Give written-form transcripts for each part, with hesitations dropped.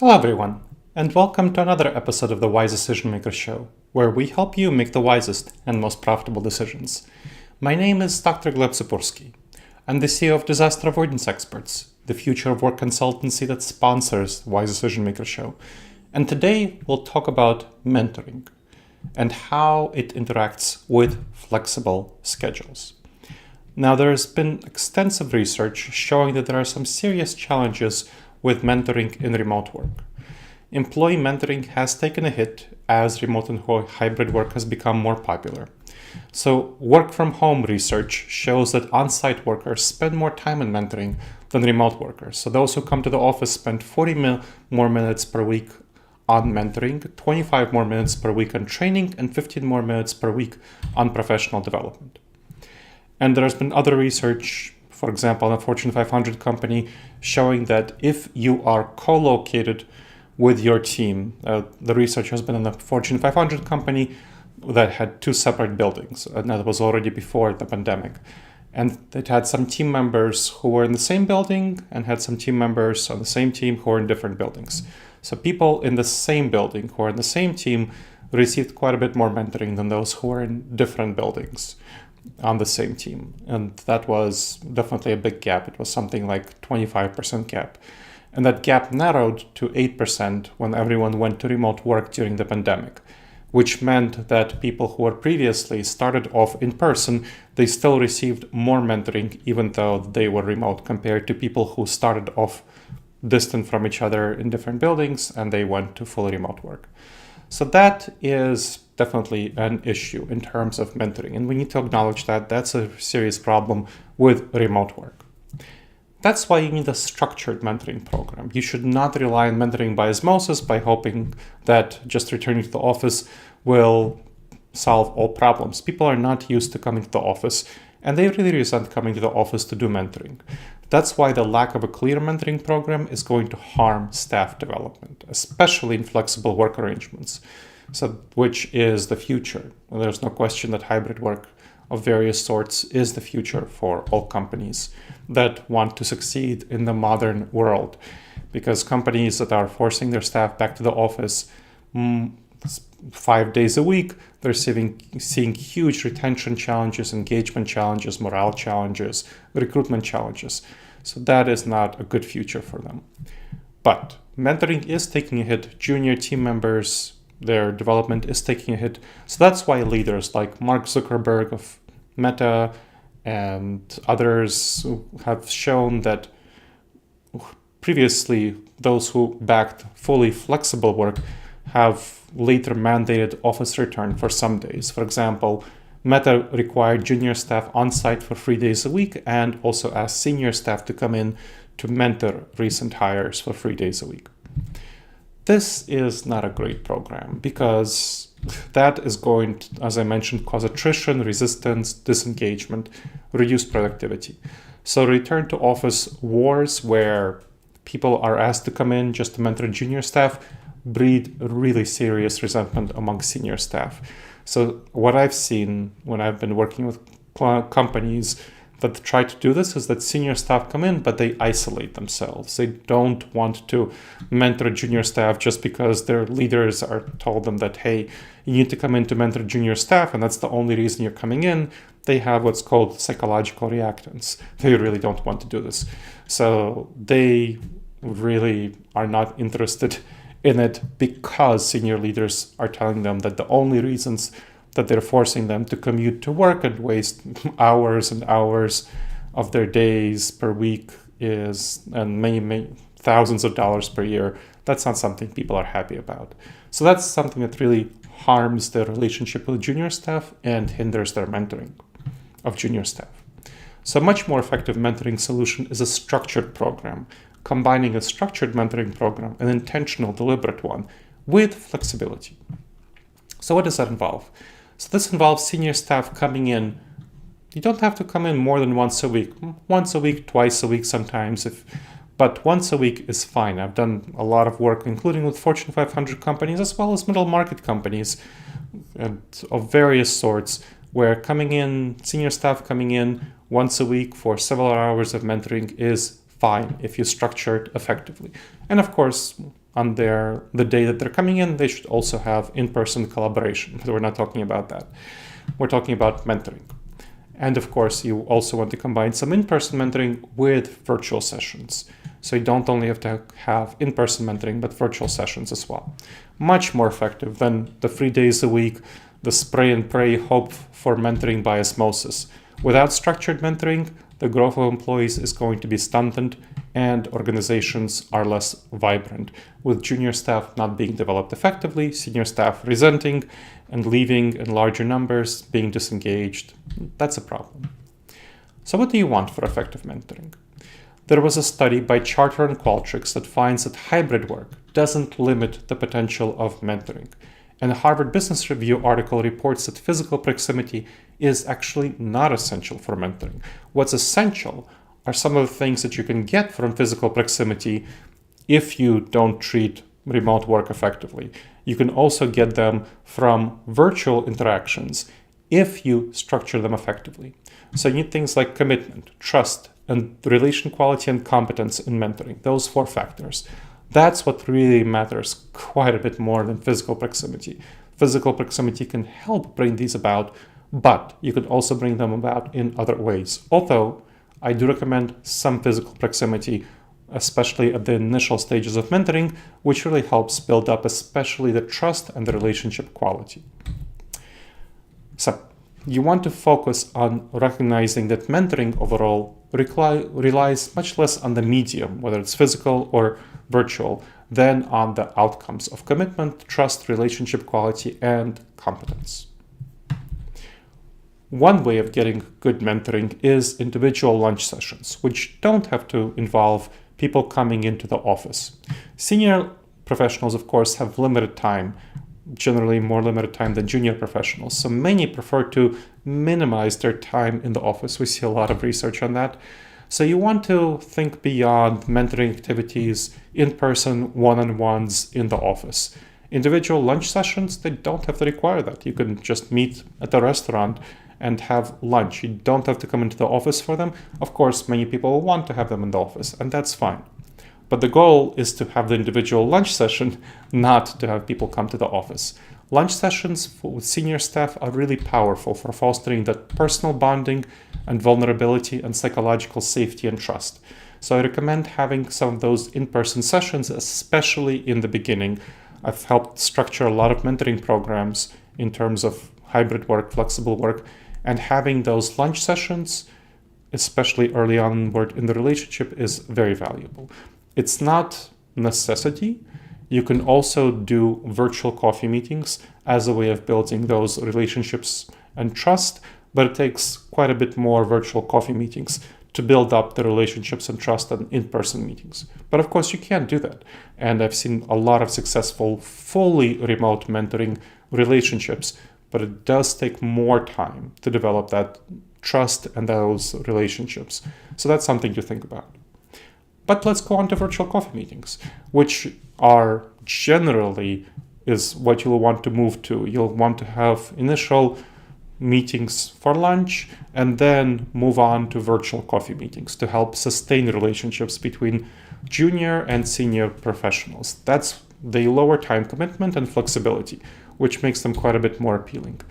Hello, everyone, and welcome to another episode of the Wise Decision Maker Show, where we help you make the wisest and most profitable decisions. My name is Dr. Gleb Tsipursky. I'm the CEO of Disaster Avoidance Experts, the future of work consultancy that sponsors the Wise Decision Maker Show. And today we'll talk about mentoring and how it interacts with flexible schedules. Now, there's been extensive research showing that there are some serious challenges with mentoring in remote work. Employee mentoring has taken a hit as remote and hybrid work has become more popular. So, work from home research shows that on-site workers spend more time in mentoring than remote workers. So, those who come to the office spend 40 more minutes per week on mentoring, 25 more minutes per week on training, and 15 more minutes per week on professional development. And there's been other research, for example, a Fortune 500 company showing that if you are co-located with your team, the research has been in a Fortune 500 company that had two separate buildings, and that was already before the pandemic. And it had some team members who were in the same building and had some team members on the same team who were in different buildings. So people in the same building who are in the same team received quite a bit more mentoring than those who were in different buildings on the same team. And that was definitely a big gap. It was something like 25% gap. And that gap narrowed to 8% when everyone went to remote work during the pandemic, which meant that people who were previously started off in person, they still received more mentoring even though they were remote compared to people who started off distant from each other in different buildings and they went to fully remote work. So that is definitely an issue in terms of mentoring. And we need to acknowledge that that's a serious problem with remote work. That's why you need a structured mentoring program. You should not rely on mentoring by osmosis by hoping that just returning to the office will solve all problems. People are not used to coming to the office and they really resent coming to the office to do mentoring. That's why the lack of a clear mentoring program is going to harm staff development, especially in flexible work arrangements, which is the future. There's no question that hybrid work of various sorts is the future for all companies that want to succeed in the modern world, because companies that are forcing their staff back to the office 5 days a week, they're seeing huge retention challenges, engagement challenges, morale challenges, recruitment challenges. So that is not a good future for them. But mentoring is taking a hit. Junior team members, their development is taking a hit. So that's why leaders like Mark Zuckerberg of Meta and others have shown that previously those who backed fully flexible work have later mandated office return for some days. For example, Meta required junior staff on site for 3 days a week and also asked senior staff to come in to mentor recent hires for 3 days a week. This is not a great program because that is going to, as I mentioned, cause attrition, resistance, disengagement, reduce productivity. So return to office wars where people are asked to come in just to mentor junior staff breed really serious resentment among senior staff. So what I've seen when I've been working with companies that try to do this is that senior staff come in, but they isolate themselves. They don't want to mentor junior staff just because their leaders are told them that, hey, you need to come in to mentor junior staff, and that's the only reason you're coming in. They have what's called psychological reactance. They really don't want to do this. So they really are not interested in it because senior leaders are telling them that the only reasons that they're forcing them to commute to work and waste hours and hours of their days per week and many thousands of dollars per year. That's not something people are happy about. So that's something that really harms their relationship with junior staff and hinders their mentoring of junior staff. So a much more effective mentoring solution is a structured program, combining a structured mentoring program, an intentional, deliberate one, with flexibility. So what does that involve? So this involves senior staff coming in. You don't have to come in more than once a week. Once a week, twice a week sometimes, but once a week is fine. I've done a lot of work, including with Fortune 500 companies, as well as middle market companies of various sorts, where senior staff coming in once a week for several hours of mentoring is fine if you structure it effectively. And of course, on the day that they're coming in, they should also have in-person collaboration. But we're not talking about that. We're talking about mentoring. And of course, you also want to combine some in-person mentoring with virtual sessions. So you don't only have to have in-person mentoring, but virtual sessions as well. Much more effective than the 3 days a week, the spray and pray hope for mentoring by osmosis. Without structured mentoring, the growth of employees is going to be stunted and organizations are less vibrant, with junior staff not being developed effectively, senior staff resenting and leaving in larger numbers, being disengaged. That's a problem. So what do you want for effective mentoring? There was a study by Charter and Qualtrics that finds that hybrid work doesn't limit the potential of mentoring. And a Harvard Business Review article reports that physical proximity is actually not essential for mentoring. What's essential are some of the things that you can get from physical proximity if you don't treat remote work effectively. You can also get them from virtual interactions if you structure them effectively. So you need things like commitment, trust, and relation quality and competence in mentoring, those 4 factors. That's what really matters quite a bit more than physical proximity. Physical proximity can help bring these about, but you can also bring them about in other ways. Although I do recommend some physical proximity, especially at the initial stages of mentoring, which really helps build up especially the trust and the relationship quality. So you want to focus on recognizing that mentoring overall relies much less on the medium, whether it's physical or virtual, than on the outcomes of commitment, trust, relationship quality, and competence. One way of getting good mentoring is individual lunch sessions, which don't have to involve people coming into the office. Senior professionals, of course, have limited time, generally more limited time than junior professionals. So many prefer to minimize their time in the office. We see a lot of research on that. So you want to think beyond mentoring activities, in-person one-on-ones in the office. Individual lunch sessions, they don't have to require that. You can just meet at a restaurant and have lunch. You don't have to come into the office for them. Of course, many people want to have them in the office, and that's fine. But the goal is to have the individual lunch session, not to have people come to the office. Lunch sessions with senior staff are really powerful for fostering that personal bonding and vulnerability and psychological safety and trust. So I recommend having some of those in-person sessions, especially in the beginning. I've helped structure a lot of mentoring programs in terms of hybrid work, flexible work, and having those lunch sessions, especially early on in the relationship, is very valuable. It's not necessity. You can also do virtual coffee meetings as a way of building those relationships and trust, but it takes quite a bit more virtual coffee meetings to build up the relationships and trust than in-person meetings. But of course, you can't do that. And I've seen a lot of successful, fully remote mentoring relationships, but it does take more time to develop that trust and those relationships. So that's something to think about. But let's go on to virtual coffee meetings, which are generally is what you'll want to move to. You'll want to have initial meetings for lunch and then move on to virtual coffee meetings to help sustain relationships between junior and senior professionals. They lower time commitment and flexibility, which makes them quite a bit more appealing.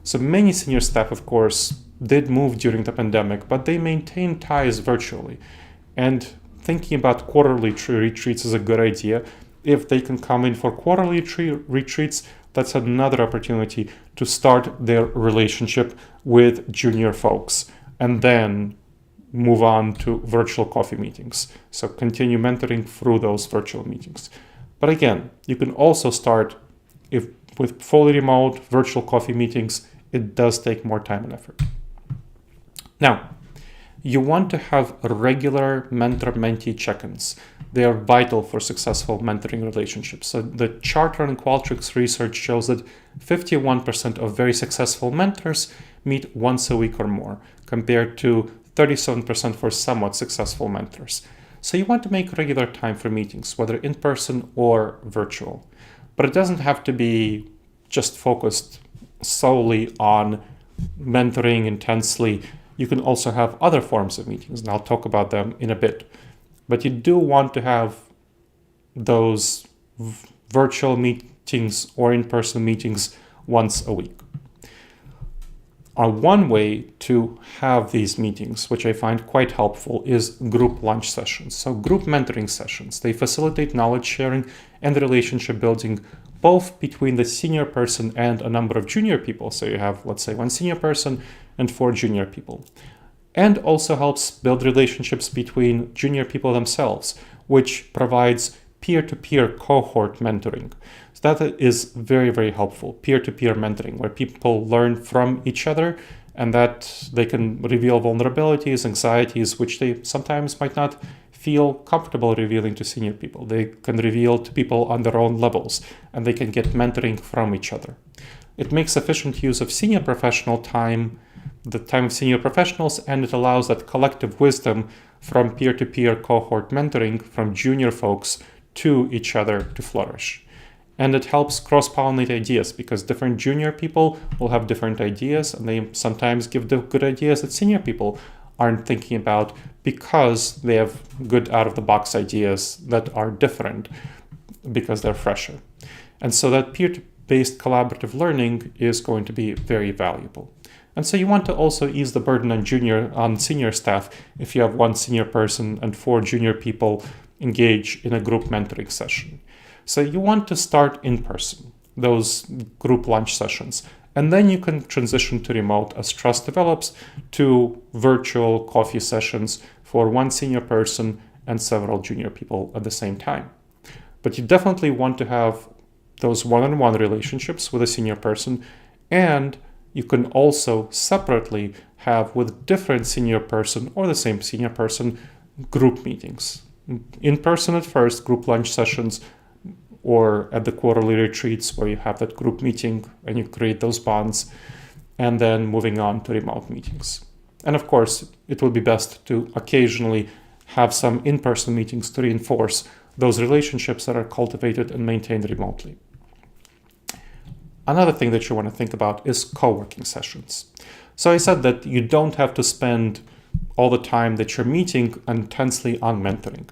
So many senior staff, of course, did move during the pandemic, but they maintain ties virtually. And thinking about quarterly retreats is a good idea. If they can come in for quarterly retreats, that's another opportunity to start their relationship with junior folks and then move on to virtual coffee meetings. So continue mentoring through those virtual meetings. But again, you can also start with fully remote virtual coffee meetings. It does take more time and effort. Now, you want to have regular mentor-mentee check-ins. They are vital for successful mentoring relationships. So the Charter and Qualtrics research shows that 51% of very successful mentors meet once a week or more, compared to 37% for somewhat successful mentors. So you want to make regular time for meetings, whether in person or virtual. But it doesn't have to be just focused solely on mentoring intensely. You can also have other forms of meetings, and I'll talk about them in a bit. But you do want to have those virtual meetings or in-person meetings once a week. One way to have these meetings, which I find quite helpful, is group lunch sessions. So group mentoring sessions. They facilitate knowledge sharing and relationship building both between the senior person and a number of junior people. So you have, let's say, one senior person and 4 junior people. And also helps build relationships between junior people themselves, which provides peer-to-peer cohort mentoring. So that is very, very helpful. Peer-to-peer mentoring, where people learn from each other and that they can reveal vulnerabilities, anxieties, which they sometimes might not feel comfortable revealing to senior people. They can reveal to people on their own levels, and they can get mentoring from each other. It makes efficient use of senior professional time, the time of senior professionals, and it allows that collective wisdom from peer-to-peer cohort mentoring from junior folks to each other to flourish. And it helps cross-pollinate ideas because different junior people will have different ideas, and they sometimes give the good ideas that senior people aren't thinking about because they have good out-of-the-box ideas that are different because they're fresher. And so that peer-based collaborative learning is going to be very valuable. And so you want to also ease the burden on senior staff if you have 1 senior person and 4 junior people engage in a group mentoring session. So you want to start in person, those group lunch sessions, and then you can transition to remote as trust develops to virtual coffee sessions for 1 senior person and several junior people at the same time. But you definitely want to have those one-on-one relationships with a senior person, and you can also separately have with different senior person or the same senior person group meetings. In person at first, group lunch sessions, or at the quarterly retreats where you have that group meeting and you create those bonds, and then moving on to remote meetings. And of course, it will be best to occasionally have some in-person meetings to reinforce those relationships that are cultivated and maintained remotely. Another thing that you want to think about is co-working sessions. So I said that you don't have to spend all the time that you're meeting intensely on mentoring.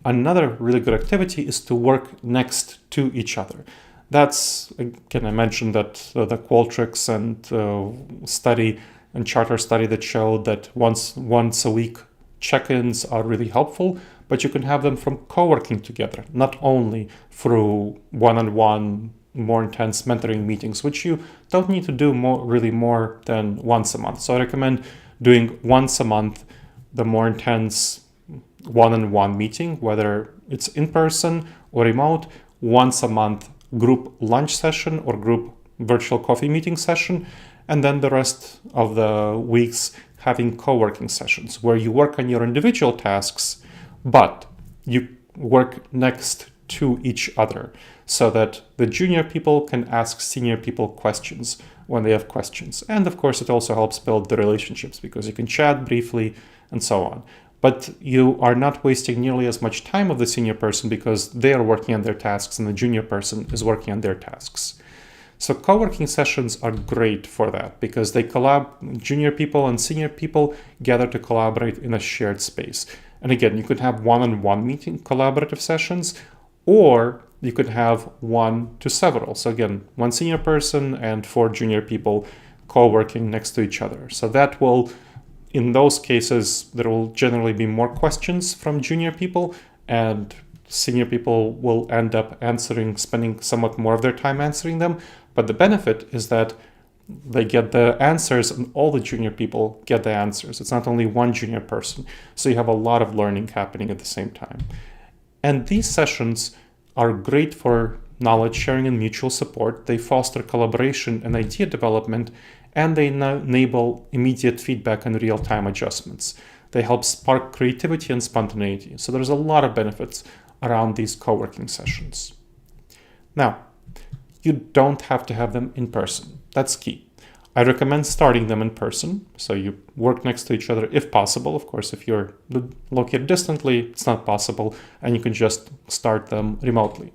Another really good activity is to work next to each other. That's, again, I mentioned that the Qualtrics and study and charter study that showed that once a week check-ins are really helpful, but you can have them from co-working together, not only through one-on-one, more intense mentoring meetings, which you don't need to do more than once a month. So I recommend doing once a month the more intense one-on-one meeting, whether it's in person or remote, once a month group lunch session or group virtual coffee meeting session, and then the rest of the weeks having co-working sessions where you work on your individual tasks, but you work next to each other so that the junior people can ask senior people questions when they have questions. And of course, it also helps build the relationships because you can chat briefly and so on. But you are not wasting nearly as much time of the senior person because they are working on their tasks and the junior person is working on their tasks. So co-working sessions are great for that because they junior people and senior people gather to collaborate in a shared space. And again, you could have one-on-one meeting collaborative sessions, or you could have one to several. So again, 1 senior person and 4 junior people co-working next to each other. So that will, in those cases, there will generally be more questions from junior people, and senior people will end up spending somewhat more of their time answering them. But the benefit is that they get the answers and all the junior people get the answers. It's not only one junior person. So you have a lot of learning happening at the same time. And these sessions are great for knowledge sharing and mutual support. They foster collaboration and idea development, and they enable immediate feedback and real-time adjustments. They help spark creativity and spontaneity. So there's a lot of benefits around these co-working sessions. Now, you don't have to have them in person. That's key. I recommend starting them in person. So you work next to each other if possible. Of course, if you're located distantly, it's not possible, and you can just start them remotely.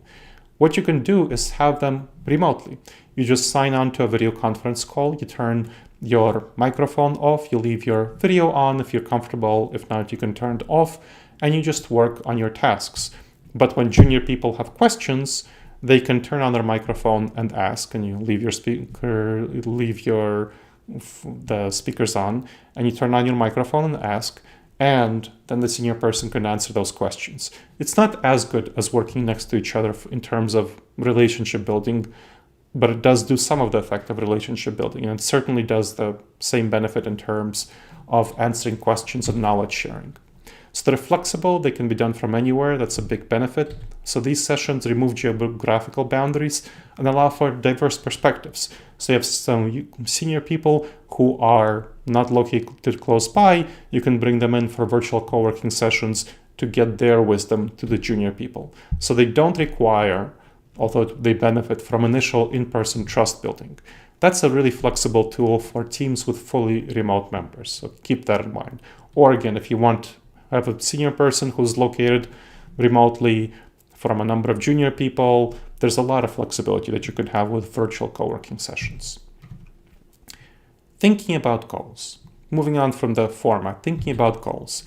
What you can do is have them remotely. You just sign on to a video conference call. You turn your microphone off. You leave your video on if you're comfortable. If not, you can turn it off, and you just work on your tasks. But when junior people have questions, they can turn on their microphone and ask, and you leave the speakers on, and you turn on your microphone and ask, and then the senior person can answer those questions. It's not as good as working next to each other in terms of relationship building, but it does do some of the effect of relationship building, and it certainly does the same benefit in terms of answering questions and knowledge sharing. So they're flexible, they can be done from anywhere, that's a big benefit. So these sessions remove geographical boundaries and allow for diverse perspectives. So you have some senior people who are not located close by, you can bring them in for virtual co-working sessions to get their wisdom to the junior people. So they don't require, although they benefit from initial in-person trust building. That's a really flexible tool for teams with fully remote members, so keep that in mind. Or again, if you want have a senior person who's located remotely from a number of junior people, there's a lot of flexibility that you could have with virtual co-working sessions. Thinking about goals. Moving on from the format, thinking about goals.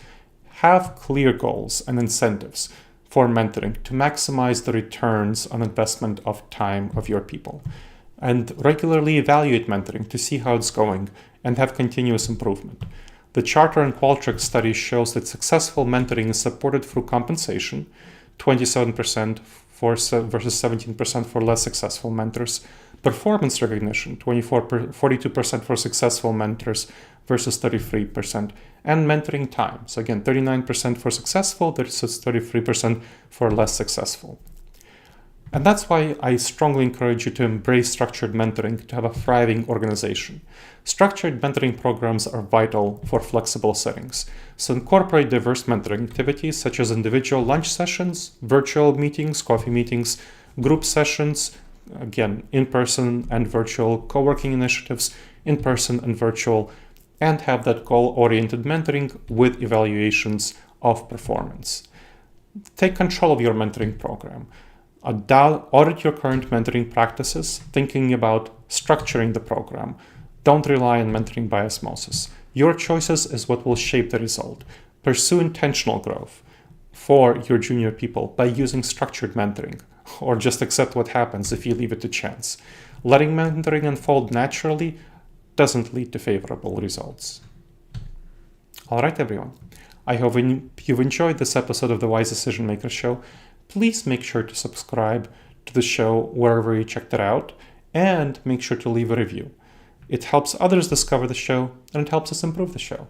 Have clear goals and incentives for mentoring to maximize the returns on investment of time of your people. And regularly evaluate mentoring to see how it's going and have continuous improvement. The Charter and Qualtrics study shows that successful mentoring is supported through compensation, 27% versus 17% for less successful mentors, performance recognition, 42% for successful mentors versus 33%, and mentoring time. So again, 39% for successful versus 33% for less successful. And that's why I strongly encourage you to embrace structured mentoring to have a thriving organization. Structured mentoring programs are vital for flexible settings. So incorporate diverse mentoring activities such as individual lunch sessions, virtual meetings, coffee meetings, group sessions, again, in-person and virtual co-working initiatives, in-person and virtual, and have that goal-oriented mentoring with evaluations of performance. Take control of your mentoring program. Audit your current mentoring practices, thinking about structuring the program. Don't rely on mentoring by osmosis. Your choices is what will shape the result. Pursue intentional growth for your junior people by using structured mentoring, or just accept what happens if you leave it to chance. Letting mentoring unfold naturally doesn't lead to favorable results. All right, everyone. I hope you've enjoyed this episode of the Wise Decision Maker Show. Please make sure to subscribe to the show wherever you checked it out, and make sure to leave a review. It helps others discover the show, and it helps us improve the show.